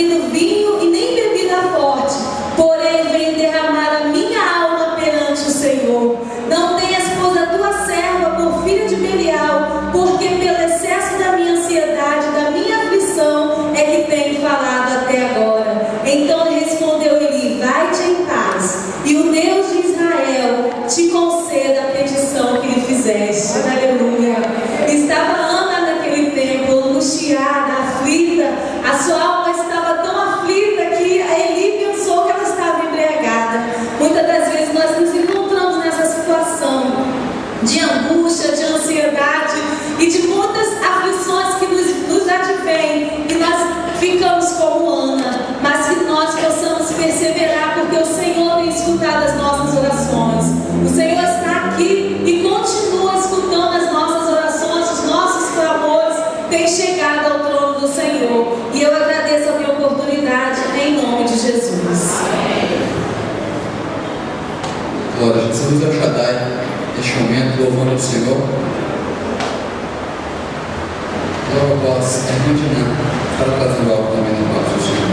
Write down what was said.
bebido vinho e nem bebida forte, porém venho derramar a minha alma perante o Senhor. Não tenhas, pois, a tua serva por filha de Belial, porque pelo excesso da minha ansiedade, da minha aflição, é que tenho falado até agora. Então lhe respondeu Eli: vai-te em paz, e o Deus de Israel te conceda a petição que lhe fizeste. Aleluia. Estava Ana naquele tempo, angustiada, aflita, a sua alma estava tão aflita que Eli pensou que ela estava embriagada. Muitas das vezes nós nos encontramos nessa situação de angústia, de ansiedade e de muitas aflições que nos advêm, e nós ficamos como Ana, mas que nós possamos perseverar, porque o Senhor tem escutado as nossas orações. O Senhor está aqui e continua escutando as nossas orações, os nossos clamores têm chegado ao trono do Senhor, e eu agradeço a minha oportunidade em nome de Jesus. Glória a Jesus, El Shaddai, neste momento, louvando o Senhor. Glória a vós, irmã Diná, para trazendo algo também no nosso Senhor.